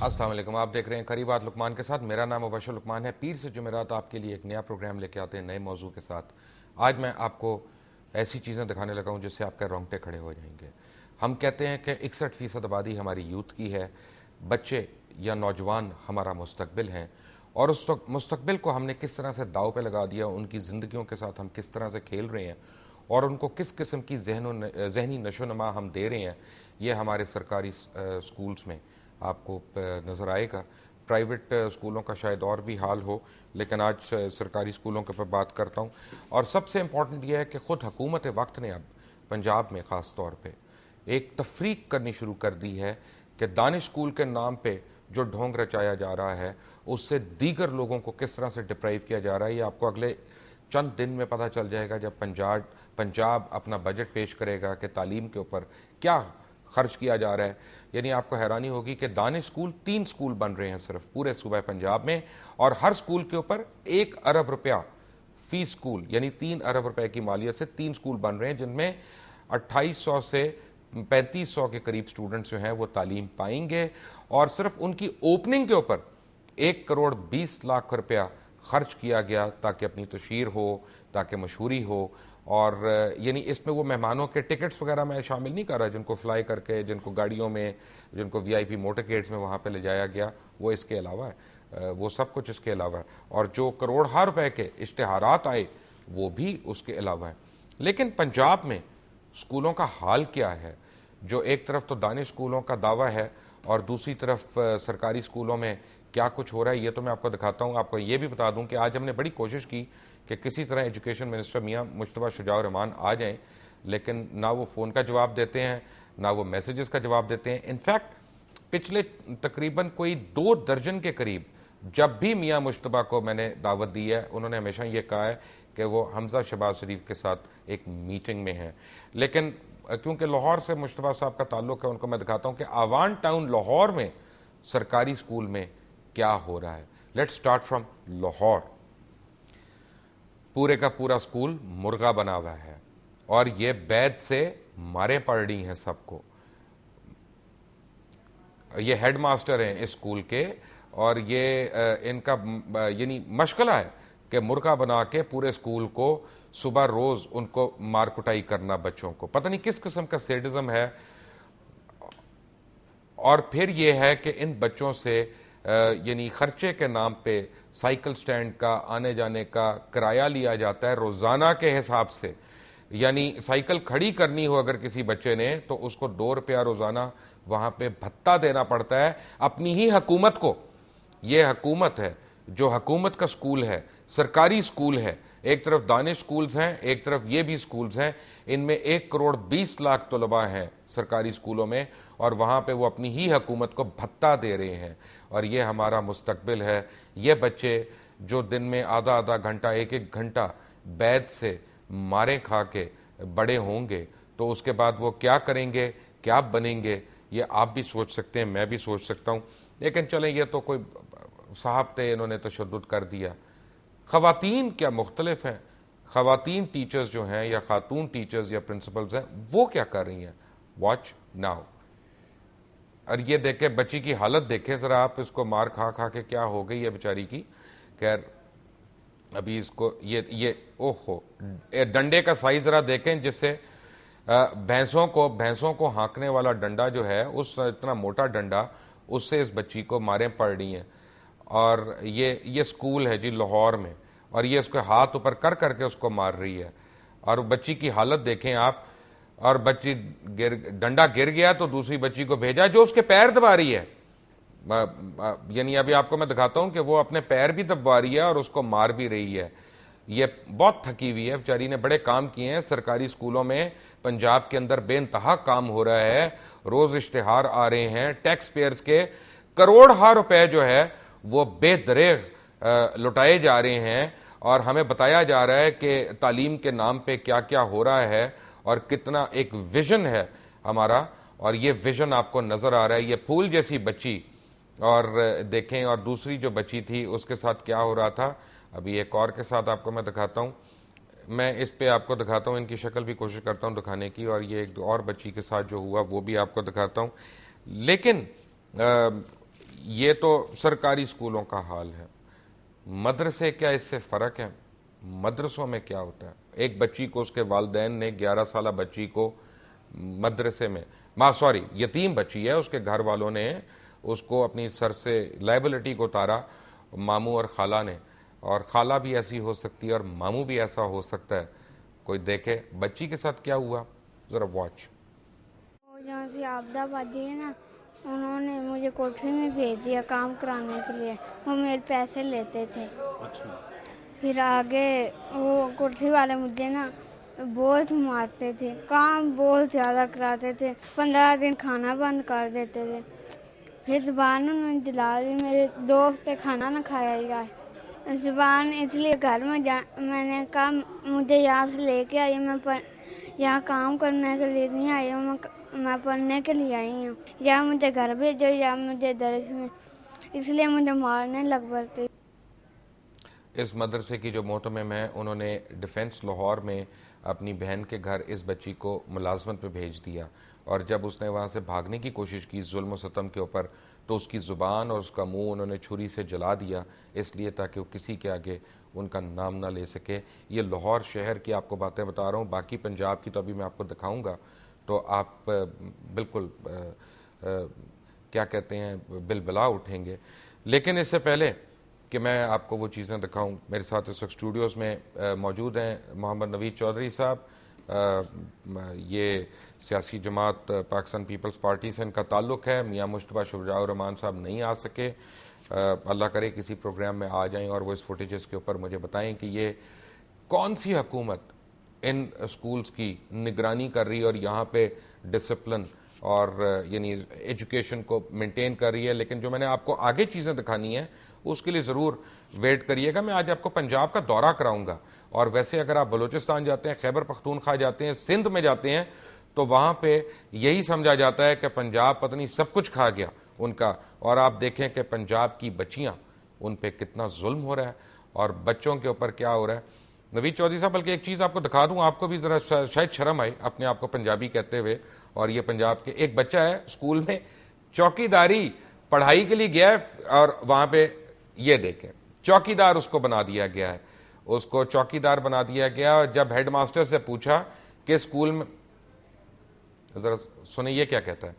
अस्सलाम वालेकुम। आप देख रहे हैं करीबात लुकमान के साथ। मेरा नाम मुबशर लुकमान है। पीर से जुमेरात आपके लिए एक नया प्रोग्राम लेके आते हैं नए मौजू के साथ। आज मैं आपको ऐसी चीज़ें दिखाने लगा हूँ जिससे आपके रोंगटे खड़े हो जाएंगे। हम कहते हैं कि 61% आबादी हमारी यूथ की है। बच्चे या नौजवान हमारा मुस्तकबिल हैं और उस मुस्तकबिल को हमने किस तरह से दाव पे लगा दिया, उनकी ज़िंदगियों के साथ हम किस तरह से खेल रहे हैं और उनको किस किस्म की जहनी नशोनमा हम दे रहे हैं, ये हमारे सरकारी स्कूल्स में आपको नज़र आएगा। प्राइवेट स्कूलों का शायद और भी हाल हो, लेकिन आज सरकारी स्कूलों के ऊपर बात करता हूँ। और सबसे इम्पॉर्टेंट यह है कि ख़ुद हुकूमत वक्त ने अब पंजाब में ख़ास तौर पे एक तफरीक करनी शुरू कर दी है कि दानिश स्कूल के नाम पे जो ढोंग रचाया जा रहा है उससे दीगर लोगों को किस तरह से डिप्राइव किया जा रहा है। ये आपको अगले चंद दिन में पता चल जाएगा जब पंजाब अपना बजट पेश करेगा कि तालीम के ऊपर क्या खर्च किया जा रहा है। यानी आपको हैरानी होगी कि दानिश स्कूल 3 स्कूल बन रहे हैं सिर्फ पूरे सूबे पंजाब में, और हर स्कूल के ऊपर 1 अरब रुपया फी स्कूल, यानी 3 अरब रुपए की मालियत से 3 स्कूल बन रहे हैं जिनमें 2800 से 3500 के करीब स्टूडेंट्स जो हैं वो तालीम पाएंगे। और सिर्फ उनकी ओपनिंग के ऊपर 1 करोड़ 20 लाख रुपया खर्च किया गया ताकि अपनी तशहीर हो, ताकि मशहूरी हो। और यानी इसमें वो मेहमानों के टिकट्स वगैरह मैं शामिल नहीं कर रहा, जिनको फ्लाई करके, जिनको गाड़ियों में, जिनको वीआईपी मोटरकेड्स में वहाँ पे ले जाया गया, वो इसके अलावा है, वो सब कुछ इसके अलावा है। और जो करोड़ों रुपए के इश्तिहारात आए वो भी उसके अलावा है। लेकिन पंजाब में स्कूलों का हाल क्या है, जो एक तरफ तो दानिश स्कूलों का दावा है और दूसरी तरफ सरकारी स्कूलों में क्या कुछ हो रहा है, ये तो मैं आपको दिखाता हूँ। आपको ये भी बता दूँ कि आज हमने बड़ी कोशिश की कि किसी तरह एजुकेशन मिनिस्टर मियाँ मुश्तबा शुजाउर रहमान आ जाएं, लेकिन ना वो फ़ोन का जवाब देते हैं, ना वो मैसेजेस का जवाब देते हैं। इनफैक्ट पिछले तकरीबन कोई 2 दर्जन के करीब जब भी मियाँ मुश्तबा को मैंने दावत दी है, उन्होंने हमेशा ये कहा है कि वो हमजा शहबाज शरीफ के साथ एक मीटिंग में हैं। लेकिन क्योंकि लाहौर से मुश्तबा साहब का ताल्लुक है, उनको मैं दिखाता हूँ कि आवान टाउन लाहौर में सरकारी स्कूल में क्या हो रहा है। Let's start from Lahore. पूरे का पूरा स्कूल मुर्गा बना हुआ है और ये बैद से मारे पड़ रही हैं सबको। ये हेडमास्टर हैं इस स्कूल के और ये इनका यानी मशगला है कि मुर्गा बना के पूरे स्कूल को सुबह रोज उनको मार कुटाई करना बच्चों को। पता नहीं किस किस्म का सेडिज्म है। और फिर ये है कि इन बच्चों से यानी खर्चे के नाम पे साइकिल स्टैंड का आने जाने का किराया लिया जाता है रोजाना के हिसाब से। यानी साइकिल खड़ी करनी हो अगर किसी बच्चे ने तो उसको 2 रुपया रोजाना वहां पे भत्ता देना पड़ता है अपनी ही हुकूमत को। यह हुकूमत है, जो हुकूमत का स्कूल है, सरकारी स्कूल है। एक तरफ दानिश स्कूल्स हैं, एक तरफ ये भी स्कूल्स हैं। इनमें 1 करोड़ 20 लाख तलबा हैं सरकारी स्कूलों में और वहाँ पे वो अपनी ही हुकूमत को भत्ता दे रहे हैं। और ये हमारा मुस्तकबिल है। ये बच्चे जो दिन में आधा आधा घंटा, 1 घंटा बैद से मारें खा के बड़े होंगे तो उसके बाद वो क्या करेंगे, क्या बनेंगे, ये आप भी सोच सकते हैं, मैं भी सोच सकता हूँ। लेकिन चलें, ये तो कोई साहब थे, इन्होंने तशद्दुद कर दिया। ख़वातीन क्या मुख्तलिफ हैं। ख़वातीन टीचर्स जो हैं या खातून टीचर्स या प्रिंसिपल्स हैं वो क्या कर रही हैं। Watch now. और ये देखे बच्ची की हालत देखें ज़रा आप, इसको मार खा खा के क्या हो गई है बेचारी की। खैर अभी इसको ये ओहो डंडे का साइज ज़रा देखें, जिससे भैंसों को हाँकने वाला डंडा जो है, उस इतना मोटा डंडा, उससे इस बच्ची को मारें पड़ रही हैं। और ये स्कूल है जी लाहौर में, और ये उसके हाथ ऊपर कर करके उसको मार रही है। और बच्ची की हालत देखें आप। और बच्ची डंडा गिर गया तो दूसरी बच्ची को भेजा जो उसके पैर दबा रही है। यानी अभी आपको मैं दिखाता हूं कि वो अपने पैर भी दबा रही है और उसको मार भी रही है। ये बहुत थकी हुई है बेचारी ने। बड़े काम किए हैं सरकारी स्कूलों में पंजाब के अंदर, बेइंतहा काम हो रहा है। रोज इश्तिहार आ रहे हैं, टैक्स पेयर्स के करोड़ रुपए जो है वो बेदरेग लुटाए जा रहे हैं। और हमें बताया जा रहा है कि तालीम के नाम पे क्या क्या हो रहा है और कितना एक विजन है हमारा। और ये विजन आपको नजर आ रहा है। ये फूल जैसी बच्ची, और देखें, और दूसरी जो बच्ची थी उसके साथ क्या हो रहा था। अभी एक और के साथ आपको मैं दिखाता हूँ। मैं इस पे आपको दिखाता हूँ, इनकी शक्ल भी कोशिश करता हूँ दिखाने की, और ये एक और बच्ची के साथ जो हुआ वो भी आपको दिखाता हूँ। लेकिन ये तो सरकारी स्कूलों का हाल है। मदरसे क्या इससे फ़र्क है? मदरसों में क्या होता है? एक बच्ची को उसके वालिदैन ने 11 साल बच्ची को मदरसे में सॉरी यतीम बच्ची है, उसके घर वालों ने उसको अपनी सर से लाइबिलिटी को उतारा, मामू और खाला ने। और खाला भी ऐसी हो सकती है और मामू भी ऐसा हो सकता है। कोई देखे बच्ची के साथ क्या हुआ, ज़रा वॉच। वो जहाँ से आपदा बाजी है ना, उन्होंने मुझे कोठरी में भेज दिया काम कराने के लिए। वो मेरे पैसे लेते थे। अच्छा। फिर आगे वो कोठरी वाले मुझे ना बहुत मारते थे, काम बहुत ज़्यादा कराते थे। 15 दिन खाना बंद कर देते थे। फिर ज़ुबान उन्होंने जला दी, मेरे दोस्त ने खाना ना खाया जाए। ज़ुबान इसलिए घर में मैंने कहा मुझे यहाँ से लेके आई, मैं यहाँ काम करने के लिए नहीं आई हूँ, मैं पढ़ने के लिए आई हूँ। या मुझे घर भेजो या मुझे दर्ज में, इसलिए मुझे मारने लग पड़ते। इस मदरसे की जो मोहतमिम है, उन्होंने डिफेंस लाहौर में अपनी बहन के घर इस बच्ची को मुलाजमत में भेज दिया, और जब उसने वहाँ से भागने की कोशिश की जुल्म सतम के ऊपर, तो उसकी ज़ुबान और उसका मुंह उन्होंने छुरी से जला दिया, इसलिए ताकि वो किसी के आगे उनका नाम ना ले सके। ये लाहौर शहर की आपको बातें बता रहा हूँ, बाकी पंजाब की तो अभी मैं आपको दिखाऊँगा, तो आप बिल्कुल क्या कहते हैं बिलबिला उठेंगे। लेकिन इससे पहले कि मैं आपको वो चीज़ें दिखाऊं, मेरे साथ इस वक्त स्टूडियोज़ में मौजूद हैं मोहम्मद नवीद चौधरी साहब। ये सियासी जमात पाकिस्तान पीपल्स पार्टी से इनका ताल्लुक़ है। मियाँ मुश्तबा शुजाउर रहमान साहब नहीं आ सके, अल्लाह करे किसी प्रोग्राम में आ जाएं और वो इस फुटेजेस के ऊपर मुझे बताएं कि ये कौन सी हुकूमत इन स्कूल्स की निगरानी कर रही है और यहाँ पे डिसिप्लिन और यानी एजुकेशन को मेंटेन कर रही है। लेकिन जो मैंने आपको आगे चीज़ें दिखानी है उसके लिए ज़रूर वेट करिएगा। मैं आज आपको पंजाब का दौरा कराऊंगा, और वैसे अगर आप बलूचिस्तान जाते हैं, खैबर पख्तूनख्वा जाते हैं, सिंध में जाते हैं, तो वहाँ पे यही समझा जाता है कि पंजाब पत्नी सब कुछ खा गया उनका। और आप देखें कि पंजाब की बच्चियाँ, उन पर कितना जुल्म हो रहा है और बच्चों के ऊपर क्या हो रहा है। नवीद चौधरी साहब, बल्कि एक चीज़ आपको दिखा दूँ, आपको भी ज़रा शायद शर्म आए अपने आप को पंजाबी कहते हुए। और ये पंजाब के एक बच्चा है स्कूल में चौकीदारी पढ़ाई के लिए गया है, और वहाँ पे ये देखें चौकीदार उसको बना दिया गया है, उसको चौकीदार बना दिया गया। और जब हेडमास्टर से पूछा कि स्कूल में, जरा सुनिए क्या कहता है।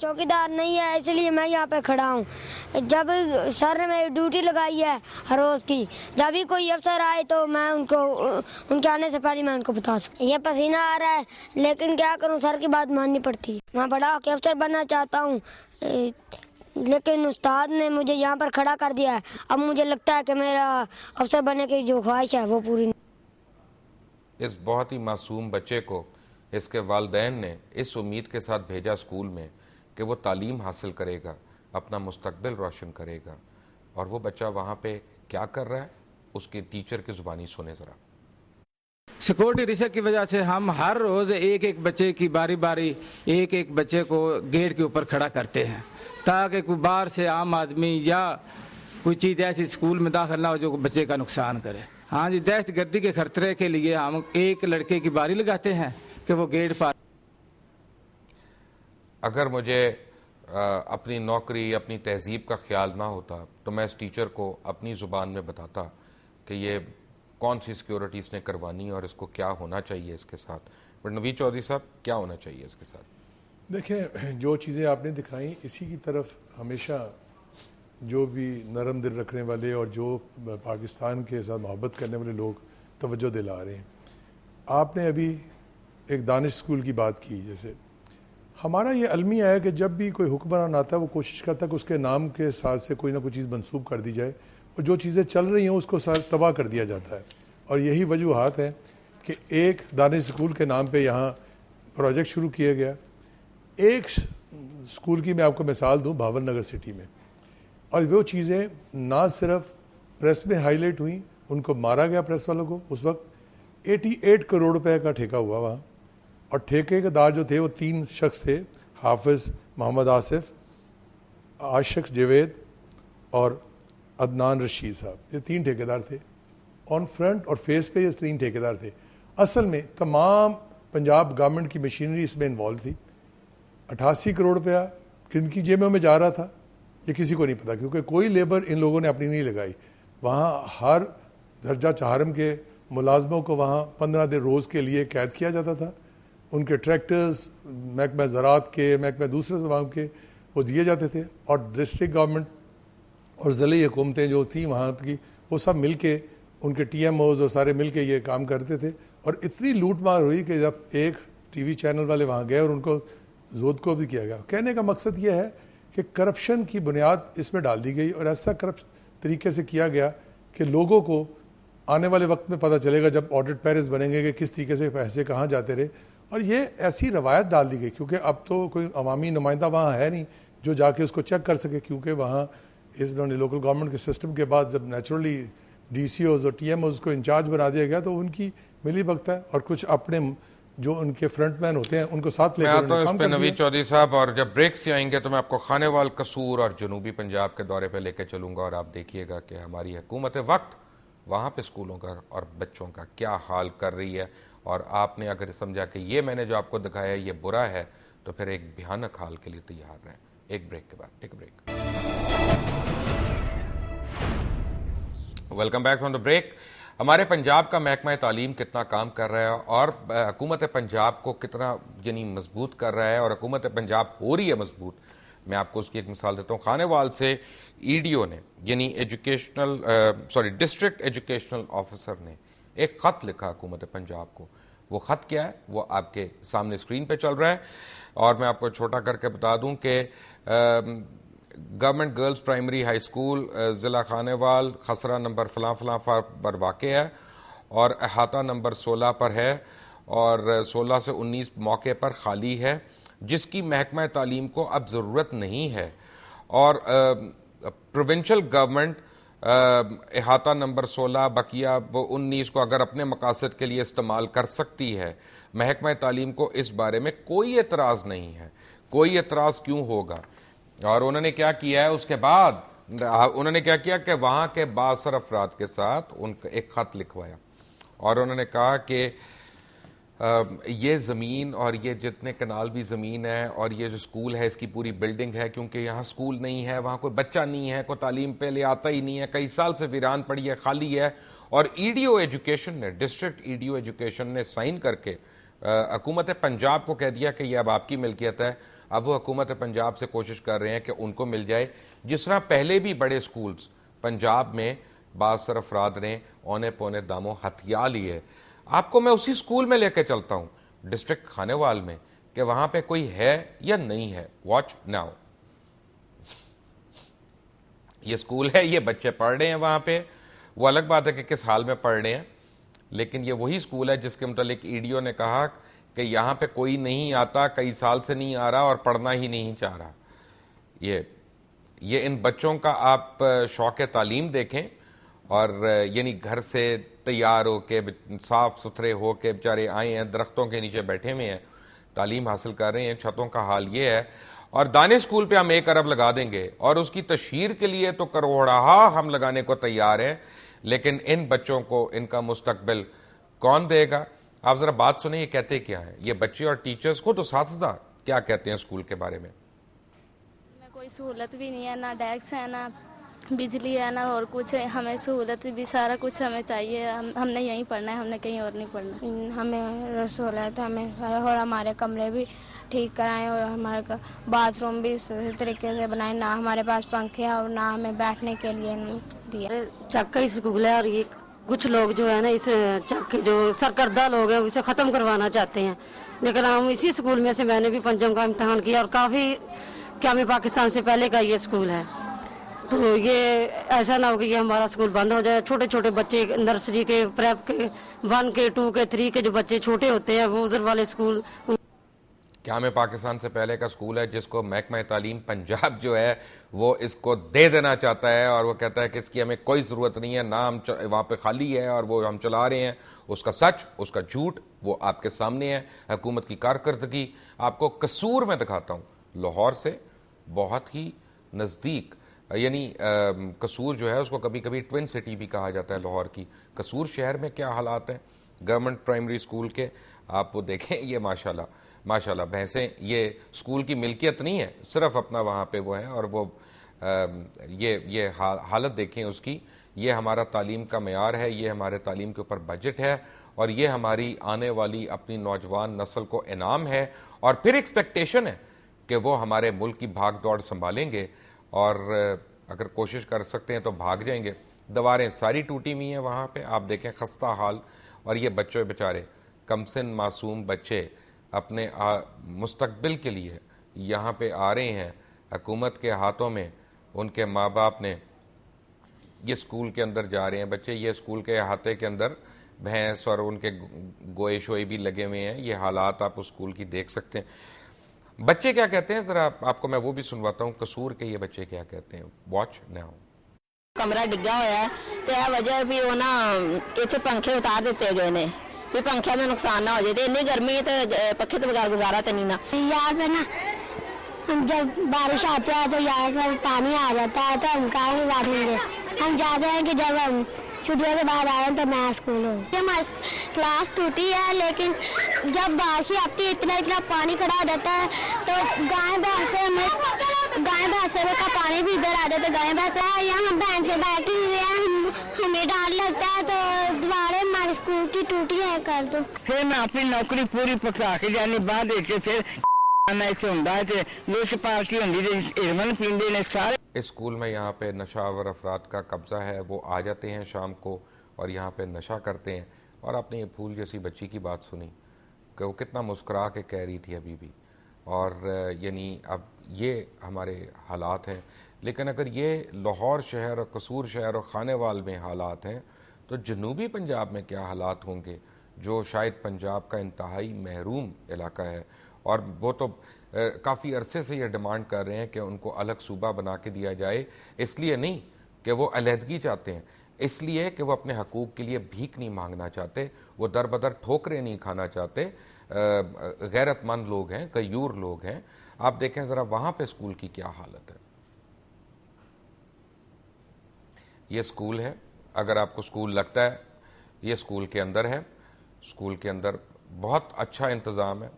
चौकीदार नहीं है इसलिए मैं यहाँ पे खड़ा हूँ। जब सर ने मेरी ड्यूटी लगाई है हर रोज की, जब भी कोई अफसर आए तो मैं उनको उनके आने से पहले मैं उनको बता सकूँ। ये पसीना आ रहा है लेकिन क्या करूँ, सर की बात माननी पड़ती है। मैं बड़ा होकर अफसर बनना चाहता हूँ, लेकिन उस्ताद ने मुझे यहाँ पर खड़ा कर दिया है। अब मुझे लगता है कि मेरा अफसर बनने की जो ख्वाहिश है वो पूरी नहीं। इस बहुत ही मासूम बच्चे को इसके वालिदैन ने इस उम्मीद के साथ भेजा स्कूल में कि वो तालीम हासिल करेगा, अपना मुस्तकबिल रोशन करेगा, और वो बच्चा वहाँ पे क्या कर रहा है उसके टीचर की ज़ुबानी सुने ज़रा। सिक्योरिटी रिस्क की वजह से हम हर रोज एक एक बच्चे की बारी बारी एक एक बच्चे को गेट के ऊपर खड़ा करते हैं, ताकि कोई बाहर से आम आदमी या कोई चीज़ ऐसी स्कूल में दाखिल ना हो जो बच्चे का नुकसान करे। हाँ जी, दहशतगर्दी के खतरे के लिए हम एक लड़के की बारी लगाते हैं कि वो गेट पर। अगर मुझे अपनी नौकरी, अपनी तहजीब का ख्याल ना होता तो मैं इस टीचर को अपनी ज़ुबान में बताता कि ये कौन सी सिक्योरिटी इसने करवानी है और इसको क्या होना चाहिए इसके साथ। बट नवीद चौधरी साहब, क्या होना चाहिए इसके साथ? देखें, जो चीज़ें आपने दिखाई इसी की तरफ हमेशा जो भी नरम दिल रखने वाले और जो पाकिस्तान के साथ मोहब्बत करने वाले लोग तवज्जो दिला रहे हैं। आपने अभी एक दानिश स्कूल की बात की, जैसे हमारा ये अलमिया है कि जब भी कोई हुक्मरान आता है वो कोशिश करता है कि उसके नाम के साथ से कोई ना कोई चीज़ मंसूब कर दी जाए, और जो चीज़ें चल रही हैं उसको तबाह कर दिया जाता है। और यही वजूहात है कि एक दानिश स्कूल के नाम पे यहाँ प्रोजेक्ट शुरू किया गया। एक स्कूल की मैं आपको मिसाल दूँ, भावन नगर सिटी में, और वो चीज़ें ना सिर्फ प्रेस में हाईलाइट हुई, उनको मारा गया प्रेस वालों को। उस वक्त 88 करोड़ रुपए का ठेका हुआ वहाँ, और ठेकेदार जो थे वो 3 शख्स थे, हाफिज़ मोहम्मद आसिफ, आशिक जावेद और अदनान रशीद साहब। ये 3 ठेकेदार थे। ऑन फ्रंट और फेस पे ये 3 ठेकेदार थे। असल में तमाम पंजाब गवर्नमेंट की मशीनरी इसमें इन्वॉल्व थी। 88 करोड़ रुपया किनकी जेबों में जा रहा था ये किसी को नहीं पता, क्योंकि कोई लेबर इन लोगों ने अपनी नहीं लगाई। वहाँ हर दर्जा चाहरम के मुलाजमों को वहाँ 15 दिन रोज़ के लिए कैद किया जाता था। उनके ट्रैक्टर्स महकमा ज़राअत के, महकमा दूसरे जवाब के वो दिए जाते थे, और डिस्ट्रिक्ट गवर्नमेंट और ज़िले हुकूमतें जो थी वहाँ की वो सब मिल के, उनके TMOs और सारे मिल के ये काम करते थे। और इतनी लूट मार हुई कि जब एक TV चैनल वाले वहाँ गए और उनको जोद को भी किया गया। कहने का मकसद ये है कि करप्शन की बुनियाद इसमें डाल दी गई, और ऐसा करप्ट तरीके से किया गया कि लोगों को आने वाले वक्त में पता चलेगा जब ऑडिट पेरिस बनेंगे कि किस तरीके से पैसे कहाँ जाते रहे। और ये ऐसी रवायत डाल दी गई, क्योंकि अब तो कोई अवामी नुमाइंदा वहाँ है नहीं जो जाके उसको चेक कर सके, क्योंकि वहाँ इन्होंने लोकल गवर्नमेंट के सिस्टम के बाद जब नेचुरली DCOs और TMOs को इंचार्ज बना दिया गया तो उनकी मिली भगत है, और कुछ अपने जो उनके फ्रंटमैन होते हैं उनको साथ लेकर मैं आता हूं इस पे नवीद चौधरी साहब, और जब ब्रेक से आएंगे तो मैं आपको खानेवाल, कसूर और जनूबी पंजाब के दौरे पे लेके चलूंगा, और आप देखिएगा कि हमारी हुकूमत वक्त वहाँ पे स्कूलों का और बच्चों का क्या हाल कर रही है। और आपने अगर समझा कि ये मैंने जो आपको दिखाया ये बुरा है, तो फिर एक भयानक हाल के लिए तैयार रहें। एक ब्रेक के बाद, take break. Welcome back from the break. हमारे पंजाब का महकमा तालीम कितना काम कर रहा है और हुकूमत पंजाब को कितना यानी मजबूत कर रहा है, और हुकूमत पंजाब हो रही है मजबूत। मैं आपको उसकी एक मिसाल देता हूँ। खानेवाल से EDO ने यानी डिस्ट्रिक्ट एजुकेशनल ऑफिसर ने एक ख़त लिखा हुकूमत पंजाब को। वो ख़त क्या है वो आपके सामने स्क्रीन पे चल रहा है, और मैं आपको छोटा करके बता दूं कि government girls primary high school ज़िला खानेवाल खसरा नंबर फलां फलां पर वाक़ है, और अहाता नंबर 16 पर है, और 16 से 19 मौके पर खाली है, जिसकी महकमा तालीम को अब ज़रूरत नहीं है। और प्रोविंशियल गवर्नमेंट अहाता नंबर 16 बकिया 19 को अगर अपने मकासद के लिए इस्तेमाल कर सकती है। महकमा तालीम को इस बारे में कोई एतराज़ नहीं है। कोई एतराज़ क्यों होगा? और उन्होंने क्या किया है उसके बाद, उन्होंने क्या किया कि वहाँ के बासर अफराद के साथ उनका एक ख़त लिखवाया, और उन्होंने कहा कि ये ज़मीन और ये जितने कनाल भी ज़मीन है और ये जो स्कूल है इसकी पूरी बिल्डिंग है, क्योंकि यहाँ स्कूल नहीं है, वहाँ कोई बच्चा नहीं है, कोई तालीम पे ले आता ही नहीं है, कई साल से वीरान पड़ी है, खाली है। और EDO एजुकेशन ने, डिस्ट्रिक्ट EDO एजुकेशन ने साइन करके हुकूमत पंजाब को कह दिया कि यह अब आपकी मिल्कियत है। अब वो हुकूमत पंजाब से कोशिश कर रहे हैं कि उनको मिल जाए, जिस तरह पहले भी बड़े स्कूल्स पंजाब में बासर अफराद ने औने पौने दामों हथिया लिए। आपको मैं उसी स्कूल में लेके चलता हूँ डिस्ट्रिक्ट खानेवाल में, कि वहाँ पे कोई है या नहीं है। वॉच नाउ, ये स्कूल है, ये बच्चे पढ़ रहे हैं वहाँ पे। वो अलग बात है कि किस हाल में पढ़ रहे हैं, लेकिन ये वही स्कूल है जिसके मुतालिक EDO ने कहा कि यहाँ पे कोई नहीं आता, कई साल से नहीं आ रहा और पढ़ना ही नहीं चाह रहा। ये इन बच्चों का आप शौक़ तालीम देखें, और यानी घर से तैयार हो के साफ़ सुथरे हो के बेचारे आए हैं, दरख्तों के नीचे बैठे हुए हैं, तालीम हासिल कर रहे हैं। छतों का हाल ये है। और दाने स्कूल पे हम 1 अरब लगा देंगे, और उसकी तशहीर के लिए तो करोड़हा हम लगाने को तैयार हैं, लेकिन इन बच्चों को इनका मुस्तकबिल कौन देगा? आप ज़रा बात सुने, ये कहते क्या है ये बच्चे और टीचर्स को, तो साथ क्या कहते हैं स्कूल के बारे में? कोई सहूलत भी नहीं है, ना डेस्क है, ना बिजली है, ना और कुछ है। हमें सहूलत भी सारा कुछ हमें चाहिए। हमने यहीं पढ़ना है, हमने कहीं और नहीं पढ़ना। हमें सहूलत, हमें और हमारे कमरे भी ठीक कराएं, और हमारे बाथरूम भी सही तरीके से बनाएं। ना हमारे पास पंखे हैं और ना हमें बैठने के लिए दिया। चक्का स्कूल है, और ये कुछ लोग जो है ना इस चक के जो सरकर्दा लोग हैं इसे ख़त्म करवाना चाहते हैं। लेकिन हम इसी स्कूल में से, मैंने भी पंचम का इम्तहान किया, और काफ़ी क्या में पाकिस्तान से पहले का ये स्कूल है। तो ये ऐसा ना हो कि ये हमारा स्कूल बंद हो जाए। छोटे छोटे बच्चे नर्सरी के, प्रेप के, 1 के, 2 के, 3 के जो बच्चे छोटे होते हैं वो उधर वाले स्कूल। क्या में पाकिस्तान से पहले का स्कूल है जिसको महकमा तालीम पंजाब जो है वो इसको दे देना चाहता है, और वो कहता है कि इसकी हमें कोई ज़रूरत नहीं है, नाम वहाँ पे खाली है और वो हम चला रहे हैं। उसका सच, उसका झूठ वो आपके सामने है। हुकूमत की कारकर्दगी आपको कसूर में दिखाता हूँ, लाहौर से बहुत ही नज़दीक, यानी कसूर जो है उसको कभी कभी ट्विन सिटी भी कहा जाता है लाहौर की। कसूर शहर में क्या हालात हैं गवर्नमेंट प्राइमरी स्कूल के, आप वो देखें। ये माशाल्लाह माशाल्लाह भैंसें ये स्कूल की मिल्कियत नहीं है, सिर्फ अपना वहाँ पे वो है। और वो ये हालत देखें उसकी, ये हमारा तालीम का मेयार है, ये हमारे तालीम के ऊपर बजट है, और ये हमारी आने वाली अपनी नौजवान नस्ल को इनाम है, और फिर एक्सपेक्टेशन है कि वो हमारे मुल्क की भाग दौड़ संभालेंगे, और अगर कोशिश कर सकते हैं तो भाग जाएंगे। दीवारें सारी टूटी हुई हैं वहाँ पे, आप देखें खस्ता हाल। और ये बच्चे बेचारे कमसिन मासूम बच्चे अपने मुस्तकबिल के लिए यहाँ पे आ रहे हैं, हुकूमत के हाथों में उनके माँ बाप ने ये स्कूल के अंदर जा रहे हैं बच्चे, ये स्कूल के अहाते के अंदर भैंस और उनके गोए शोए भी लगे हुए हैं। ये हालात आप उस स्कूल की देख सकते हैं। बच्चे क्या कहते हैं जरा आपको मैं वो भी सुनवाता हूँ, कसूर के ये बच्चे क्या कहते हैं। Watch now. कमरा डिग्गा होया है तो यह वजह भी वो ना इतने पंखे उतार दिते गए ने भी पंखे में नुकसान ना हो जाए। इतनी गर्मी है तो पखे तो बगैर गुजारा तो नहीं ना। यहाँ पे ना जब बारिश आती है तो यहाँ पर पानी आ जाता है तो हम कहाँ भी बैठेंगे। हम चाहते हैं कि जब हम छुट्टियों के बाद आए तो मैं स्कूल हूँ। हमारी क्लास टूटी है, लेकिन जब बारिश आती है इतना पानी खड़ा हो जाता है तो गाय भैंसे का पानी भी इधर आ जाता है। गाय भैंस यहाँ भैंसे बैठी हुई है, हमें डर लगता है तो दोबारा हमारे स्कूल की टूटी है कर दो। फिर मैं अपनी नौकरी पूरी पका के जानी बाद फिर पार्टी होंगी पींदे ने सारे। इस स्कूल में यहाँ पे नशावर अफराद का कब्जा है, वो आ जाते हैं शाम को और यहाँ पे नशा करते हैं। और आपने ये फूल जैसी बच्ची की बात सुनी कि वो कितना मुस्कुरा के कह रही थी अभी भी, और यानी अब ये हमारे हालात हैं। लेकिन अगर ये लाहौर शहर और कसूर शहर और खानेवाल में हालात हैं तो जनूबी पंजाब में क्या हालात होंगे, जो शायद पंजाब का इंतहाई महरूम इलाका है। और वो तो काफ़ी अरसे से ये डिमांड कर रहे हैं कि उनको अलग सूबा बना के दिया जाए, इसलिए नहीं कि वो अलहदगी चाहते हैं, इसलिए कि वो अपने हकूक़ के लिए भीख नहीं मांगना चाहते, वो दर बदर ठोकरें नहीं खाना चाहते। गैरतमंद लोग हैं, गयूर लोग हैं। आप देखें ज़रा वहाँ पे स्कूल की क्या हालत है। ये स्कूल है, अगर आपको स्कूल लगता है ये स्कूल के अंदर है। स्कूल के अंदर बहुत अच्छा इंतज़ाम है,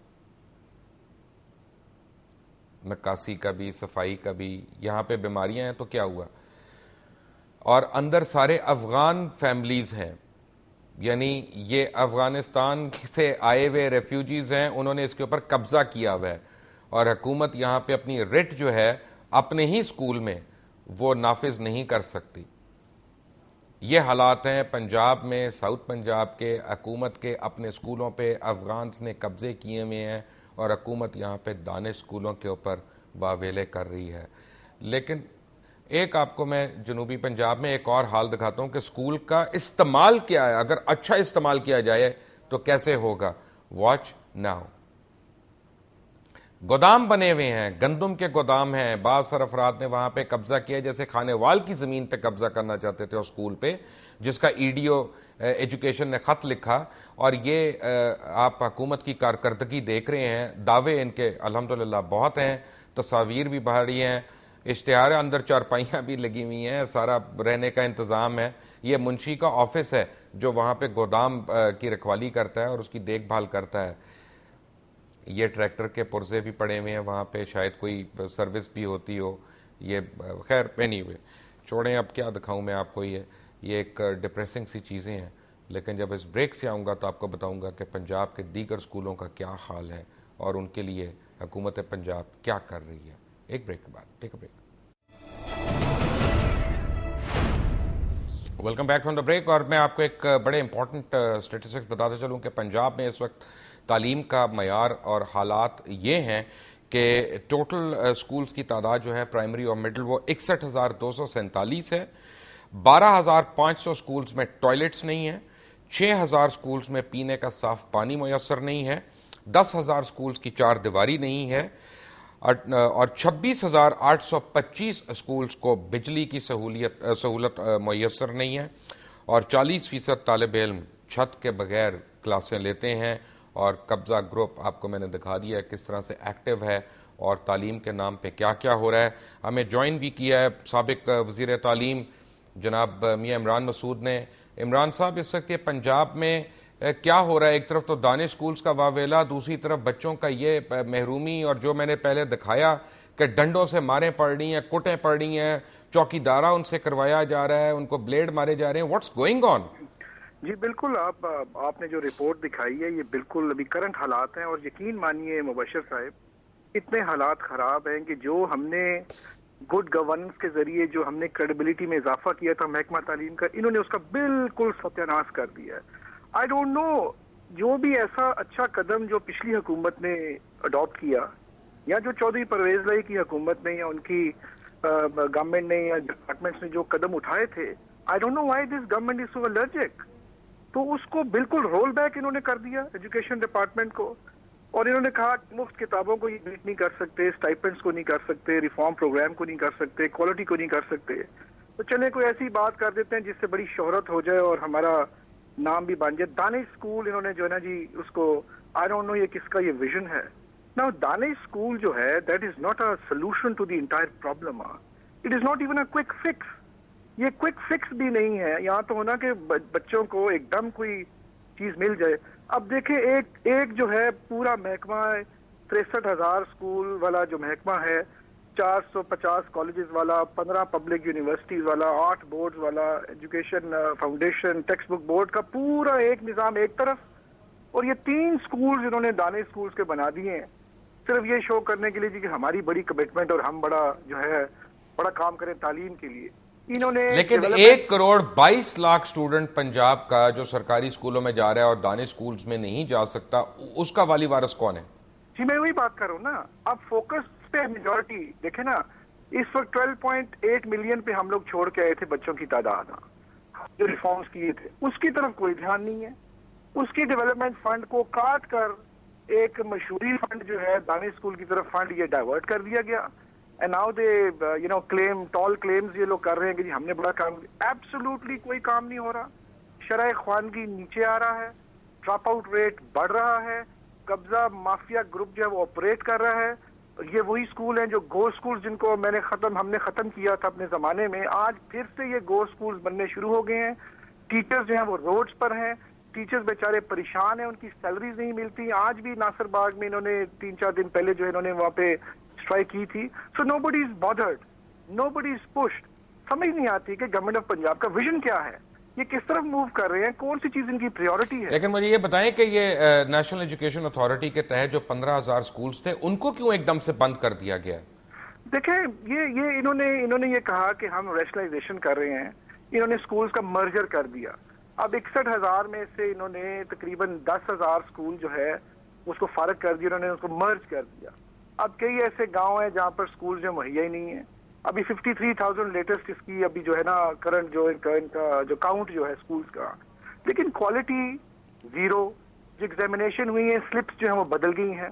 नक्कासी का भी, सफाई का भी। यहाँ पे बीमारियां हैं तो क्या हुआ। और अंदर सारे अफ़गान फैमिलीज़ हैं, यानी ये अफ़गानिस्तान से आए हुए रेफ्यूजीज़ हैं, उन्होंने इसके ऊपर कब्ज़ा किया हुआ है। और हुकूमत यहाँ पे अपनी रिट जो है अपने ही स्कूल में वो नाफिज नहीं कर सकती। ये हालात हैं पंजाब में, साउथ पंजाब के हुकूमत के अपने स्कूलों पे अफ़गान्स ने कब्ज़े किए हुए हैं, और हुकूमत यहाँ पे दानिश स्कूलों के ऊपर वावेले कर रही है। लेकिन एक आपको मैं जनूबी पंजाब में एक और हाल दिखाता हूँ कि स्कूल का इस्तेमाल क्या है, अगर अच्छा इस्तेमाल किया जाए तो कैसे होगा। Watch now. गोदाम बने हुए हैं, गंदम के गोदाम हैं। बाज़ सरफराद ने वहाँ पे कब्ज़ा किया, जैसे खानेवाल की ज़मीन पे कब्ज़ा करना चाहते थे और स्कूल पे, जिसका ईडीओ एजुकेशन ने ख़त लिखा। और ये आप हुकूमत की कारकर्दगी देख रहे हैं, दावे इनके अल्हम्दुलिल्लाह बहुत हैं, तस्वीर भी भारी हैं, इश्तिहार अंदर चारपाइयाँ भी लगी हुई हैं, सारा रहने का इंतज़ाम है। ये मुंशी का ऑफिस है जो वहाँ पे गोदाम की रखवाली करता है और उसकी देखभाल करता है। ये ट्रैक्टर के पुर्जे भी पड़े हुए हैं वहाँ पे, शायद कोई सर्विस भी होती हो। ये खैर एनीवे छोड़ें, अब क्या दिखाऊं मैं आपको। ये एक डिप्रेसिंग सी चीज़ें हैं। लेकिन जब इस ब्रेक से आऊँगा तो आपको बताऊँगा कि पंजाब के दीगर स्कूलों का क्या हाल है और उनके लिए हुकूमत पंजाब क्या कर रही है। एक ब्रेक के बाद, take a break. Welcome back from the break. और मैं आपको एक बड़े इंपॉर्टेंट स्टेटिस्टिक्स बताते चलूँ कि पंजाब में इस वक्त तालीम का मयार और हालात ये हैं कि टोटल स्कूल्स की तादाद जो है प्राइमरी और मिडिल वो 61,247 है। 12,500 स्कूल्स में टॉयलेट्स नहीं है, 6,000 स्कूल्स में पीने का साफ पानी मुयसर नहीं है, 10,000 स्कूल्स की चार दीवारी नहीं है, और 26,825 स्कूल्स को बिजली की सहूलत मुयसर नहीं है, और 40% तालिब इल्म छत के बगैर क्लासें लेते हैं। और कब्ज़ा ग्रुप आपको मैंने दिखा दिया है किस तरह से एक्टिव है और तालीम के नाम पे क्या क्या हो रहा है। हमें ज्वाइन भी किया है साबिक वज़ीर तालीम जनाब मियाँ इमरान मसूद ने। इमरान साहब, इस वक्त ये पंजाब में क्या हो रहा है? एक तरफ तो दानिश स्कूल्स का वावेला, दूसरी तरफ बच्चों का ये महरूमी, और जो मैंने पहले दिखाया कि डंडों से मारें पड़ रही हैं, कुटें पड़ रही हैं, चौकीदारा उनसे करवाया जा रहा है, उनको ब्लेड मारे जा रहे हैं। What's going on? जी बिल्कुल, आपने जो रिपोर्ट दिखाई है ये बिल्कुल अभी करंट हालात हैं, और यकीन मानिए मुबशर साहब, इतने हालात खराब हैं कि जो हमने गुड गवर्नेंस के जरिए जो हमने क्रेडिबिलिटी में इजाफा किया था महकमा तालीम का, इन्होंने उसका बिल्कुल सत्यानाश कर दिया है। आई डोंट नो, जो भी ऐसा अच्छा कदम जो पिछली हुकूमत ने अडॉप्ट किया, या जो चौधरी परवेज लाई की हुकूमत ने या उनकी गवर्नमेंट ने या डिपार्टमेंट्स ने जो कदम उठाए थे, I don't know why this government is so allergic. तो उसको बिल्कुल रोल बैक इन्होंने कर दिया एजुकेशन डिपार्टमेंट को, और इन्होंने कहा मुफ्त किताबों को ये बीट नहीं कर सकते, स्टाइपेंड्स को नहीं कर सकते, रिफॉर्म प्रोग्राम को नहीं कर सकते, क्वालिटी को नहीं कर सकते। तो चले कोई ऐसी बात कर देते हैं जिससे बड़ी शोहरत हो जाए और हमारा नाम भी बन जाए। दानिश स्कूल इन्होंने जो है ना जी उसको, आई डोंट नो ये किसका ये विजन है। नाउ दानिश स्कूल जो है that is not a solution to the entire problem, it is not even a quick fix. ये क्विक फिक्स भी नहीं है। यहाँ तो होना कि बच्चों को एकदम कोई चीज मिल जाए। अब देखें, एक जो है पूरा महकमा 63,000 स्कूल वाला जो महकमा है, 450 कॉलेजेस वाला, 15 पब्लिक यूनिवर्सिटीज वाला, 8 बोर्ड्स वाला, education foundation, text book board का पूरा एक निजाम एक तरफ, और ये 3 स्कूल्स इन्होंने दानिश स्कूल्स के बना दिए हैं सिर्फ ये शो करने के लिए जी कि हमारी बड़ी कमिटमेंट और हम बड़ा जो है बड़ा काम करें तालीम के लिए। इन्होंने लेकिन 1 करोड़ 22 लाख स्टूडेंट पंजाब का जो सरकारी स्कूलों में जा रहा है और दानिश स्कूल्स में नहीं जा सकता, उसका वाली वारिस कौन है? जी मैं वही बात कर रहा हूँ ना। अब फोकस पे मेजॉरिटी देखे ना, इस वक्त 12.8 मिलियन पे हम लोग छोड़ के आए थे बच्चों की तादाद, जो रिफॉर्म्स किए थे उसकी तरफ कोई ध्यान नहीं है। उसकी डेवलपमेंट फंड को काट कर एक मशहूरी फंड जो है दानिश स्कूल की तरफ फंड ये डाइवर्ट कर दिया गया। And now they you know claim, toll claims ये लोग कर रहे हैं कि जी हमने बड़ा काम। एब्सोल्युटली कोई काम नहीं हो रहा। शरह ख्वानगी नीचे आ रहा है, ड्रॉप आउट रेट बढ़ रहा है, कब्जा माफिया ग्रुप जो है वो ऑपरेट कर रहा है। ये वही स्कूल हैं जो गो स्कूल जिनको हमने खत्म किया था अपने जमाने में, आज फिर से ये गो स्कूल बनने शुरू हो गए हैं। टीचर्स जो हैं वो रोड्स पर हैं, टीचर्स बेचारे परेशान हैं, उनकी सैलरीज नहीं मिलती। आज भी नासिर बाग में इन्होंने 3-4 दिन पहले जो इन्होंने वहां पे स्ट्राइक की थी। So nobody is bothered, nobody is pushed. समझ नहीं आती कि गवर्नमेंट ऑफ पंजाब का विजन क्या है, ये किस तरफ मूव कर रहे हैं, कौन सी चीज इनकी प्रायोरिटी है। लेकिन मुझे ये बताएं कि ये नेशनल एजुकेशन अथॉरिटी के तहत जो 15,000 स्कूल्स थे उनको क्यों एकदम से बंद कर दिया गया? देखें, ये इन्होंने ये कहा कि हम रैशनलाइजेशन कर रहे हैं। इन्होंने स्कूल्स का मर्जर कर दिया। अब 61,000 में से इन्होंने तकरीबन 10,000 स्कूल जो है उसको फारग कर दिया, इन्होंने उसको मर्ज कर दिया। अब कई ऐसे गांव हैं जहां पर स्कूल जो मुहैया ही नहीं है। अभी 53,000 लेटेस्ट इसकी अभी जो है ना करंट जो इनका जो काउंट जो है स्कूल्स का, लेकिन क्वालिटी जीरो। जो एग्जामिनेशन हुई है, स्लिप्स जो है वो बदल गई हैं,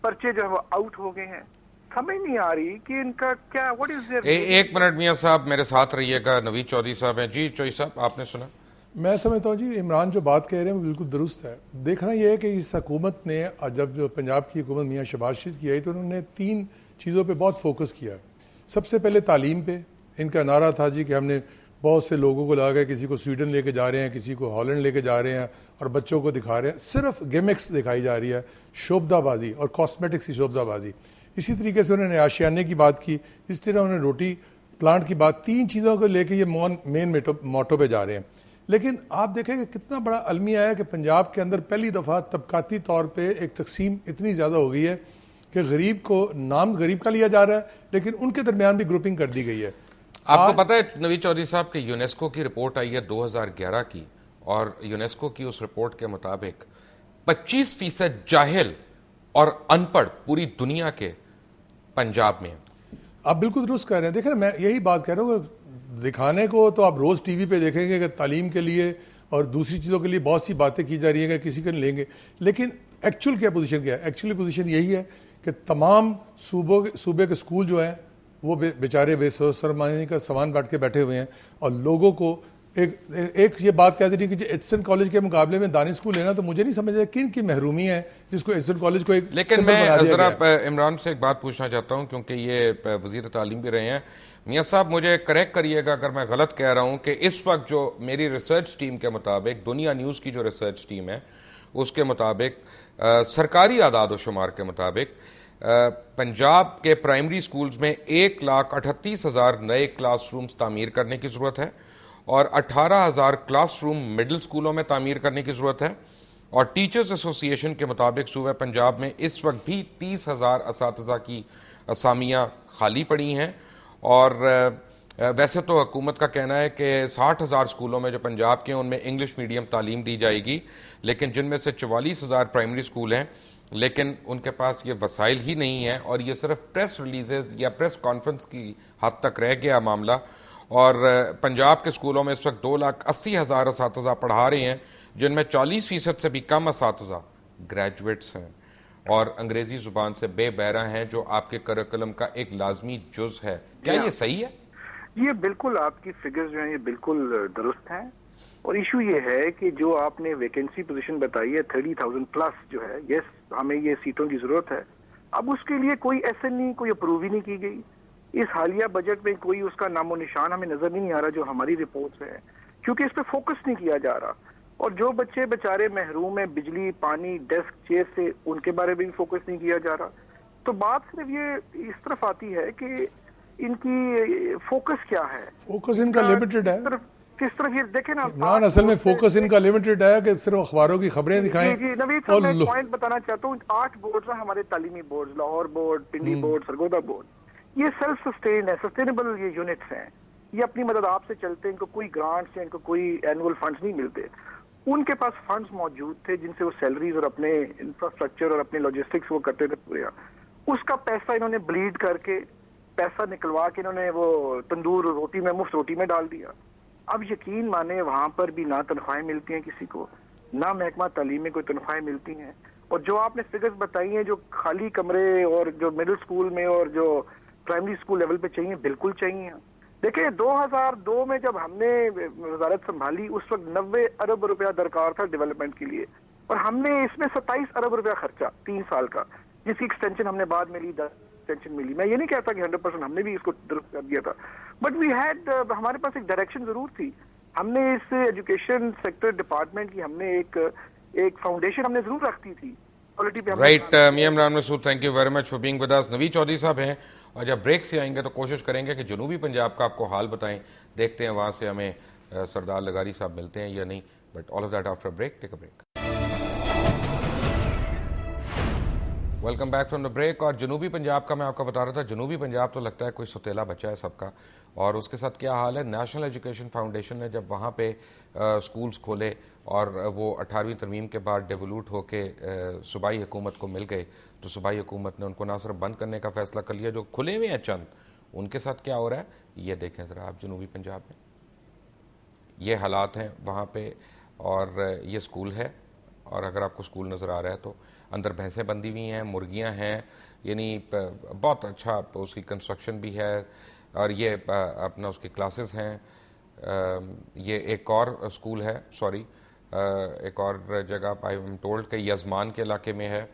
पर्चे जो है वो आउट हो गए हैं। समझ नहीं आ रही कि इनका क्या, व्हाट इज देयर। एक मिनट मियां साहब मेरे साथ रहिएगा। नवीद चौधरी साहब हैं। जी चौधरी साहब, आपने सुना? मैं समझता हूँ जी इमरान जो बात कह रहे हैं वो बिल्कुल दुरुस्त है। देखना यह है कि इस हुकूमत ने जब जो पंजाब की हुकूमत मियाँ शहबाज शरीफ की आई तो उन्होंने 3 चीज़ों पे बहुत फोकस किया। सबसे पहले तालीम पे इनका नारा था जी कि हमने बहुत से लोगों को ला गए, किसी को स्वीडन लेके जा रहे हैं, किसी को हॉलैंड लेके जा रहे हैं और बच्चों को दिखा रहे हैं। सिर्फ गिमिक्स दिखाई जा रही है, शोबदाबाजी और कॉस्मेटिक्स की शोबदाबाजी। इसी तरीके से उन्होंने आशियाने की बात की, इस तरह उन्होंने रोटी प्लांट की बात। 3 चीज़ों को लेके ये मेन मोटो पे जा रहे हैं। लेकिन आप देखें कि कितना बड़ा अलमिया है कि पंजाब के अंदर पहली दफ़ा तबकाती तौर पे एक तकसीम इतनी ज़्यादा हो गई है कि गरीब को नाम गरीब का लिया जा रहा है, लेकिन उनके दरमियान भी ग्रुपिंग कर दी गई है। आपको पता है नवीद चौधरी साहब कि यूनेस्को की रिपोर्ट आई है 2011 की, और यूनेस्को की उस रिपोर्ट के मुताबिक 25% जाहिल और अनपढ़ पूरी दुनिया के पंजाब में। आप बिल्कुल दुरुस्त कह रहे हैं। देखें ना, मैं यही बात कह रहा हूँ, दिखाने को तो आप रोज़ टीवी पे देखेंगे कि तालीम के लिए और दूसरी चीज़ों के लिए बहुत सी बातें की जा रही है कि किसी को लेंगे, लेकिन एक्चुअल क्या पोजीशन क्या है? एक्चुअली पोजीशन यही है कि तमाम सूबे के स्कूल जो हैं वो बेचारे बेसरमानी का सामान बांट के बैठे हुए हैं, और लोगों को एक ये बात कह देनी कि एचएसएन कॉलेज के मुकाबले में दानिश स्कूल लेना, तो मुझे नहीं समझ आया किन की महरूमी है जिसको एचएसएन कॉलेज को एक। लेकिन मैं जरा इमरान से एक बात पूछना चाहता हूं, क्योंकि ये वजीर तालीम भी रहे हैं। मियाँ साहब मुझे करेक्ट करिएगा अगर मैं गलत कह रहा हूं कि इस वक्त जो मेरी रिसर्च टीम के मुताबिक, दुनिया न्यूज़ की जो रिसर्च टीम है उसके मुताबिक, सरकारी आदाद व शुमार के मुताबिक पंजाब के प्राइमरी स्कूल्स में 1,38,000 नए क्लासरूम्स तामीर करने की ज़रूरत है और 18,000 क्लासरूम मिडिल स्कूलों में तामीर करने की ज़रूरत है। और टीचर्स एसोसिएशन के मुताबिक सूबे पंजाब में इस वक्त भी 30,000 असातिज़ा की असामियाँ खाली पड़ी हैं। और वैसे तो हुकूमत का कहना है कि 60,000 स्कूलों में जो पंजाब के हैं उनमें इंग्लिश मीडियम तालीम दी जाएगी, लेकिन जिनमें से 44,000 प्राइमरी स्कूल हैं, लेकिन उनके पास ये वसाइल ही नहीं है और ये सिर्फ प्रेस रिलीजेस या प्रेस कॉन्फ्रेंस की हद तक रह गया मामला। और पंजाब के स्कूलों में इस वक्त 2,80,000 असातिज़ा पढ़ा रहे हैं, जिनमें 40% से भी कम असातिज़ा ग्रेजुएट्स हैं और अंग्रेजी जुबान से बेबहरा हैं, जो आपके करिकुलम का एक लाजमी जुज है। क्या ये सही है? ये बिल्कुल आपकी फिगर्स जो हैं ये बिल्कुल दुरुस्त हैं। और इशू ये है कि जो आपने वैकेंसी पोजीशन बताई है 30,000 प्लस जो है, यस हमें ये सीटों की जरूरत है। अब उसके लिए कोई SNE कोई अप्रूव ही नहीं की गई। इस हालिया बजट में कोई उसका नामो निशान हमें नजर नहीं आ रहा जो हमारी रिपोर्ट्स है, क्योंकि इस पर फोकस नहीं किया जा रहा। और जो बच्चे बेचारे महरूम है बिजली, पानी, डेस्क, चेयर से, उनके बारे में भी फोकस नहीं किया जा रहा। तो बात सिर्फ ये इस तरफ आती है कि इनकी फोकस क्या है। फोकस इनका लिमिटेड है। किस तरफ ये देखे ना, असल में फोकस इनका लिमिटेड है कि सिर्फ अखबारों की खबरें दिखाएं। नवीद साहब मैं एक पॉइंट बताना चाहता हूँ। 8 बोर्ड है हमारे तालीमी बोर्ड, लाहौर बोर्ड, पिंडी बोर्ड, सरगोदा बोर्ड। ये सेल्फ सस्टेन्ड है, सस्टेनेबल ये यूनिट्स हैं। ये अपनी मदद आपसे चलते हैं, इनको कोई ग्रांट्स या इनको कोई एनुअल फंड्स नहीं मिलते। उनके पास फंड्स मौजूद थे जिनसे वो सैलरीज और अपने इंफ्रास्ट्रक्चर और अपने लॉजिस्टिक्स वो करते थे पूरे। उसका पैसा इन्होंने ब्लीड करके, पैसा निकलवा के इन्होंने वो तंदूर रोटी में, मुफ्त रोटी में डाल दिया। अब यकीन माने वहां पर भी ना तनख्वाहें मिलती हैं किसी को, ना महकमा तालीम में कोई तनख्वाहें मिलती हैं। और जो आपने फिगर्स बताई हैं जो खाली कमरे और जो मिडिल स्कूल में और जो प्राइमरी स्कूल लेवल पे चाहिए, बिल्कुल चाहिए। देखिए 2002 में जब हमने वजारत संभाली उस वक्त 90 अरब रुपया दरकार था डेवलपमेंट के लिए, और हमने इसमें 27 अरब रुपया खर्चा 3 साल का, जिसकी एक्सटेंशन हमने बाद में ली, 10 एक्सटेंशन मिली। मैं ये नहीं कहता कि 100% हमने भी इसको दुरुस्त कर दिया था, बट वी हैड, हमारे पास एक डायरेक्शन जरूर थी। हमने इस एजुकेशन सेक्टर डिपार्टमेंट की हमने एक फाउंडेशन हमने जरूर रखती थी। Right Mian Imran Masood, thank you very much for being with us. Naveed Chaudhry sahab हैं और जब ब्रेक से आएंगे तो कोशिश करेंगे कि जनूबी पंजाब का आपको हाल बताएं। देखते हैं वहां से हमें सरदार लगारी साहब मिलते हैं या नहीं, but all of that after break. Take a break. Welcome back from the break. और जनूबी पंजाब का मैं आपको बता रहा था, जनूबी पंजाब तो लगता है कोई सुतेला बच्चा है सबका, और उसके साथ क्या हाल है। नेशनल एजुकेशन फाउंडेशन ने जब वहाँ पे स्कूल्स खोले और वो 18वीं तरमीम के बाद डेवलूट होके सूबाई हुकूमत को मिल गए, तो सूबाई हुकूमत ने उनको ना सिर्फ बंद करने का फैसला कर लिया, जो खुले हुए हैं चंद, उनके साथ क्या हो रहा है ये देखें ज़रा आप। जनूबी पंजाब में ये हालात हैं वहाँ पे, और ये स्कूल है, और अगर आपको स्कूल नज़र आ रहा है तो अंदर भैंसें बंधी हुई हैं, मुर्गियाँ हैं, यानी बहुत अच्छा उसकी कंस्ट्रक्शन भी है, और ये अपना उसकी क्लासेस हैं। ये एक और स्कूल है, सॉरी एक और जगह आई एम टोल्ड कि यजमान के इलाके में है,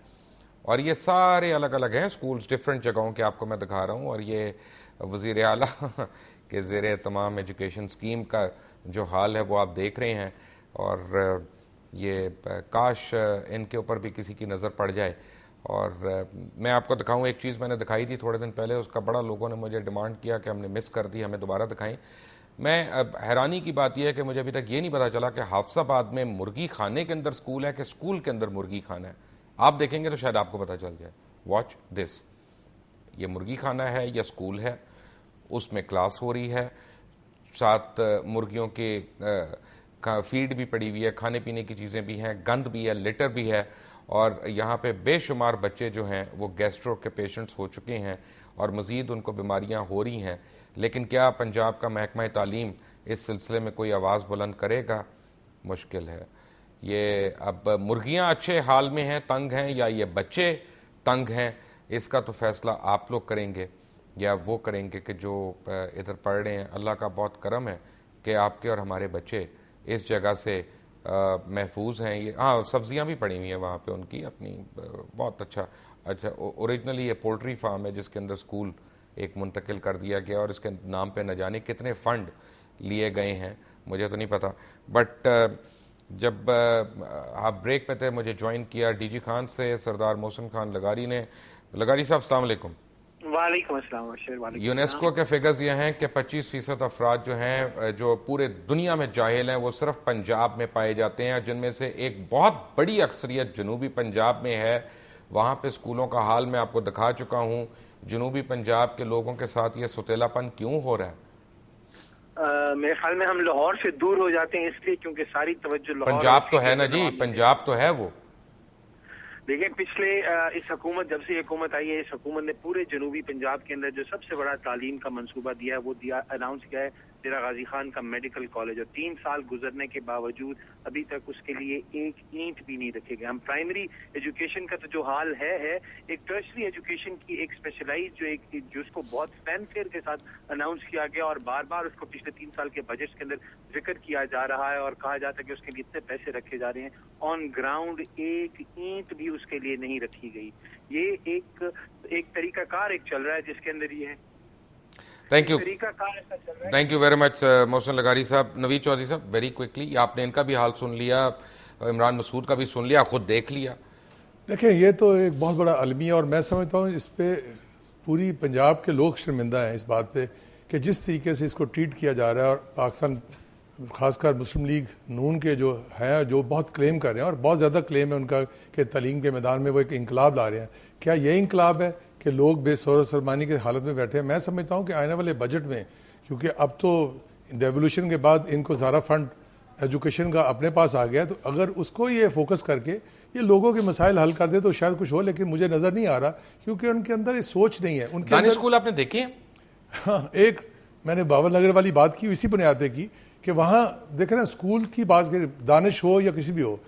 और ये सारे अलग अलग हैं स्कूल्स, डिफरेंट जगहों के आपको मैं दिखा रहा हूँ। और ये वज़ीर आला के ज़ेरे तमाम एजुकेशन स्कीम का जो हाल है वो आप देख रहे हैं, और ये काश इनके ऊपर भी किसी की नज़र पड़ जाए। और मैं आपको दिखाऊं, एक चीज़ मैंने दिखाई थी थोड़े दिन पहले, उसका बड़ा लोगों ने मुझे डिमांड किया कि हमने मिस कर दी, हमें दोबारा दिखाएं। मैं हैरानी की बात यह है कि मुझे अभी तक ये नहीं पता चला कि हाफसाबाद में मुर्गी खाने के अंदर स्कूल है कि स्कूल के अंदर मुर्गी खाना है। आप देखेंगे तो शायद आपको पता चल जाए। वॉच दिस, ये मुर्गी खाना है या स्कूल है, उसमें क्लास हो रही है, साथ मुर्गियों के फीड भी पड़ी हुई है, खाने पीने की चीज़ें भी हैं, गंद भी है, लिटर भी है, और यहाँ पे बेशुमार बच्चे जो हैं वो गैस्ट्रो के पेशेंट्स हो चुके हैं और मज़ीद उनको बीमारियाँ हो रही हैं। लेकिन क्या पंजाब का महकमा तालीम इस सिलसिले में कोई आवाज़ बुलंद करेगा? मुश्किल है। ये अब मुर्गियाँ अच्छे हाल में हैं, तंग हैं, या ये बच्चे तंग हैं, इसका तो फैसला आप लोग करेंगे या वो करेंगे कि जो इधर पढ़ रहे हैं। अल्लाह का बहुत करम है कि आपके और हमारे बच्चे इस जगह से महफूज हैं। ये हाँ, सब्जियां भी पड़ी हुई हैं वहाँ पे उनकी अपनी, बहुत अच्छा। ओरिजिनली ये पोल्ट्री फार्म है जिसके अंदर स्कूल एक मुंतकिल कर दिया गया और इसके नाम पे न जाने कितने फ़ंड लिए गए हैं, मुझे तो नहीं पता। बट जब आप ब्रेक पे थे मुझे ज्वाइन किया डीजी खान से सरदार मोहसिन खान लगारी ने। लगारी साहब अस्सलाम वालेकुम। वालेकुम अस्सलाम। यूनेस्को के फिगर्स ये हैं कि 25% अफराद जो हैं जो पूरे दुनिया में जाहिल हैं वो सिर्फ पंजाब में पाए जाते हैं, जिनमें से एक बहुत बड़ी अक्सरियत जनूबी पंजाब में है। वहाँ पे स्कूलों का हाल मैं आपको दिखा चुका हूँ। जनूबी पंजाब के लोगों के साथ ये सुतेलापन क्यों हो रहा है? मेरे ख्याल में हम लाहौर से दूर हो जाते हैं इसलिए क्योंकि सारी तवज्जो लाहौर। पंजाब तो है ना जी, पंजाब तो है वो। देखिए पिछले इस हुकूमत, जब से हुकूमत आई है, इस हुकूमत ने पूरे जनूबी पंजाब के अंदर जो सबसे बड़ा तालीम का मंसूबा दिया है वो अनाउंस किया है डेरा गाजी खान का मेडिकल कॉलेज, और 3 साल गुजरने के बावजूद अभी तक उसके लिए एक ईंट भी नहीं रखे गए। हम प्राइमरी एजुकेशन का तो जो हाल है एक टर्शरी एजुकेशन की एक स्पेशलाइज जिसको बहुत फैनफेयर के साथ अनाउंस किया गया और बार बार उसको पिछले 3 साल के बजट के अंदर जिक्र किया जा रहा है और कहा जाता है कि उसके लिए इतने पैसे रखे जा रहे हैं, ऑन ग्राउंड एक ईंट भी उसके लिए नहीं रखी गई। ये एक तरीकाकार एक चल रहा है जिसके अंदर ये है। Thank you very much Mohsin लगारी साहब। नवीद चौधरी साहब, वेरी क्विकली, आपने इनका भी हाल सुन लिया, इमरान मसूद का भी सुन लिया, खुद देख लिया। देखिए ये तो एक बहुत बड़ा अलमिया, और मैं समझता हूँ इस पे पूरी पंजाब के लोग शर्मिंदा हैं इस बात पे कि जिस तरीके से इसको ट्रीट किया जा रहा है। और पाकिस्तान खासकर मुस्लिम लीग नून के जो हैं, जो बहुत क्लेम कर रहे हैं और बहुत ज़्यादा क्लेम है उनका कि तालीम के मैदान में वो एक इंकलाब ला रहे हैं। क्या ये इंकलाब है कि लोग बेसौर सरमानी की हालत में बैठे हैं? मैं समझता हूँ कि आने वाले बजट में, क्योंकि अब तो डेवोल्यूशन के बाद इनको सारा फंड एजुकेशन का अपने पास आ गया, तो अगर उसको ये फोकस करके ये लोगों के मसाइल हल कर दे तो शायद कुछ हो, लेकिन मुझे नज़र नहीं आ रहा क्योंकि उनके अंदर ये सोच नहीं है। उनके अंदर स्कूल आपने देखे हैं? हाँ, एक मैंने बाबर नगर वाली बात की, इसी बुनियाद पे की कि वहाँ देखें ना, स्कूल की बात करें, दानिश हो या किसी भी हो,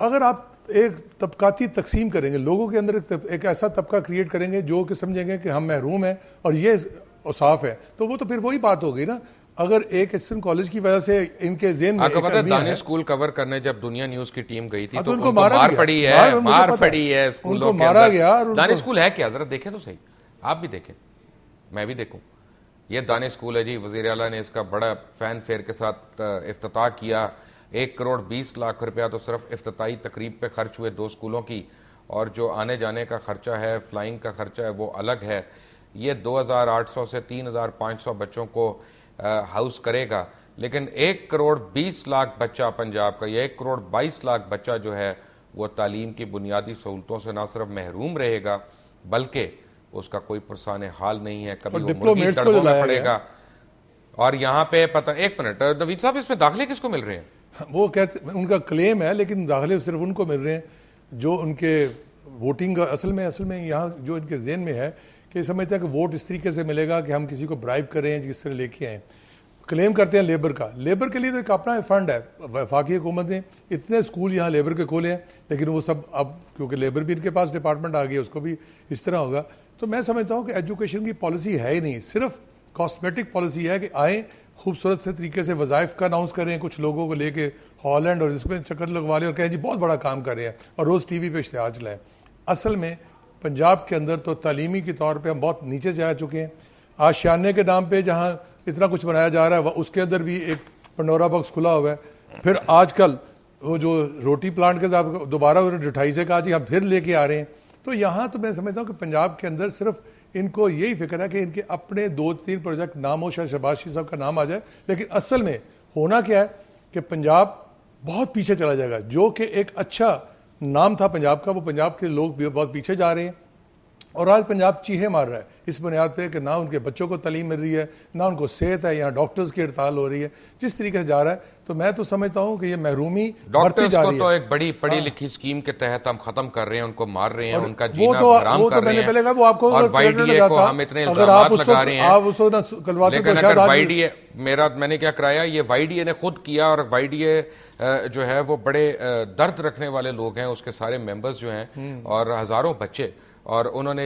अगर आप एक तबकाती तकसीम करेंगे, लोगों के अंदर एक ऐसा तबका क्रिएट करेंगे जो कि समझेंगे कि हम महरूम हैं और ये साफ है, तो वो तो फिर वही बात हो गई ना। अगर एक एचएसएन कॉलेज की वजह से इनके ज़हन में आपको पता है दानिश स्कूल कवर करने जब दुनिया न्यूज़ की टीम गई थी तो उनको मार पड़ी है स्कूलों के अंदर। दानिश स्कूल है क्या? जरा देखें तो सही, आप भी देखें, मैं भी देखूं। ये दानिश स्कूल है जी, वज़ीर आला ने इसका बड़ा फैन फेयर के साथ इफ्तिताह किया। 1 करोड़ 20 लाख रुपया तो सिर्फ इफ्तिताही तकरीब पे खर्च हुए 2 स्कूलों की, और जो आने जाने का खर्चा है, फ्लाइंग का खर्चा है, वो अलग है। ये 2800 से 3500 बच्चों को हाउस करेगा, लेकिन 1 करोड़ 20 लाख बच्चा पंजाब का, या 1 करोड़ 22 लाख बच्चा जो है वो तालीम की बुनियादी सहूलतों से ना सिर्फ महरूम रहेगा बल्कि उसका कोई पुरसान हाल नहीं है, कभी वो मुर्गी तड़पना पड़ेगा। और यहाँ पे पता, एक मिनट नवीद साहब, इसमें दाखिले किसको मिल रहे हैं? वो कहते, उनका क्लेम है, लेकिन दाखिले सिर्फ उनको मिल रहे हैं जो उनके वोटिंग असल में यहाँ जो इनके ज़हन में है कि समझते हैं कि वोट इस तरीके से मिलेगा कि हम किसी को ब्राइब करें, जिस तरह लेके आए। क्लेम करते हैं लेबर का, लेबर के लिए तो एक अपना फंड है। वफाकी हुकूमत ने इतने स्कूल यहाँ लेबर के खोले हैं, लेकिन वो सब अब क्योंकि लेबर भी इनके पास डिपार्टमेंट आ गई, उसको भी इस तरह होगा। तो मैं समझता हूँ कि एजुकेशन की पॉलिसी है ही नहीं, सिर्फ कॉस्मेटिक पॉलिसी है कि आए खूबसूरत से तरीके से वज़ाइफ का अनाउंस करें, कुछ लोगों को लेके हॉलैंड और इसमें चक्कर लगवा लें और कहें जी बहुत बड़ा काम कर रहे हैं और रोज़ टीवी पे इश्तिहार चलाएं। असल में पंजाब के अंदर तो तालीमी के तौर पे हम बहुत नीचे जा चुके हैं। आशियाने के नाम पे जहाँ इतना कुछ बनाया जा रहा है, उसके अंदर भी एक पंडोरा बॉक्स खुला हुआ है। फिर आजकल वो जो रोटी प्लांट के साथ दोबारा उन्होंने से कहा जी हम फिर लेके आ रहे हैं। तो यहाँ तो मैं समझता हूँ कि पंजाब के अंदर सिर्फ इनको यही फिक्र है कि इनके अपने 2-3 प्रोजेक्ट नाम हो, शायद शहबाज साहब का नाम आ जाए, लेकिन असल में होना क्या है कि पंजाब बहुत पीछे चला जाएगा। जो कि एक अच्छा नाम था पंजाब का, वो पंजाब के लोग भी बहुत पीछे जा रहे हैं और आज पंजाब चीहे मार रहा है इस बुनियाद पे कि ना उनके बच्चों को तालीम मिल रही है, ना उनको सेहत है, यहाँ डॉक्टर्स की हड़ताल हो रही है। जिस तरीके से जा रहा है तो मैं तो समझता हूँ कि ये महरूमी डॉक्टर्स को तो एक बड़ी पढ़ी लिखी स्कीम के तहत हम खत्म कर रहे हैं, उनको मार रहे हैं, उनका जीना हराम कर रहे हैं। वो आपको और वाईडीए को हम इतने इल्जामात लगा रहे हैं, लेकिन अगर वाईडीए, मैंने क्या कराया, ये वाईडीए ने खुद किया, और वाईडीए जो है वो बड़े दर्द रखने वाले लोग हैं, उसके सारे मेंबर्स जो हैं और हजारों बच्चे, और उन्होंने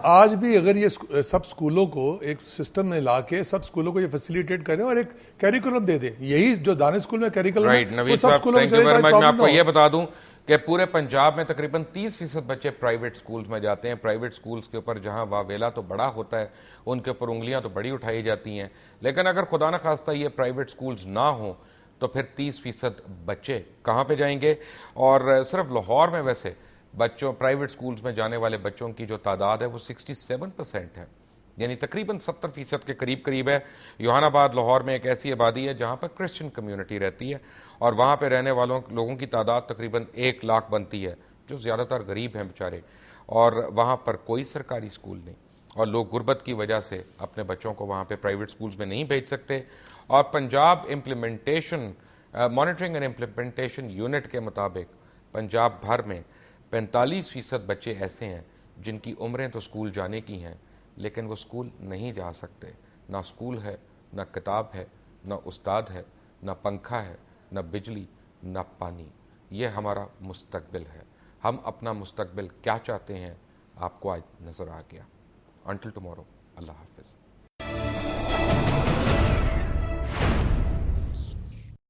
आज भी अगर ये सब स्कूलों को एक सिस्टम में ला के सब स्कूलों को ये फैसिलिटेट करें और एक कैरिकुलम दे दे, यही जो दानिश स्कूल में कैरिकुलम राइट। नवीद साहब, थैंक यू वेरी मच। मैं आपको ये बता दूं कि पूरे पंजाब में तकरीबन 30% बच्चे प्राइवेट स्कूल्स में जाते हैं। प्राइवेट स्कूल्स के ऊपर जहां वावेला तो बड़ा होता है, उनके ऊपर उंगलियां तो बड़ी उठाई जाती हैं, लेकिन अगर खुदा न खास्ता ये प्राइवेट स्कूल्स ना हो तो फिर 30% बच्चे कहाँ पे जाएंगे। और सिर्फ लाहौर में वैसे बच्चों प्राइवेट स्कूल्स में जाने वाले बच्चों की जो तादाद है वो 67% है, यानी तकरीबन 70% के करीब करीब है। योहानाबाद लाहौर में एक ऐसी आबादी है जहाँ पर क्रिश्चियन कम्यूनिटी रहती है और वहाँ पे रहने वालों लोगों की तादाद तकरीबन 1 लाख बनती है, जो ज़्यादातर गरीब हैं बेचारे, और वहाँ पर कोई सरकारी स्कूल नहीं, और लोग गुर्बत की वजह से अपने बच्चों को वहाँ पे प्राइवेट स्कूल्स में नहीं भेज सकते। और Punjab implementation monitoring and implementation unit के मुताबिक पंजाब भर में 45% बच्चे ऐसे हैं जिनकी उम्रें तो स्कूल जाने की हैं, लेकिन वो स्कूल नहीं जा सकते। ना स्कूल है, ना किताब है, ना उस्ताद है, ना पंखा है, ना बिजली, ना पानी। ये हमारा मुस्तकबिल है। हम अपना मुस्तकबिल क्या चाहते हैं आपको आज नज़र आ गया। अंटिल टुमारो, अल्लाह हाफिज़।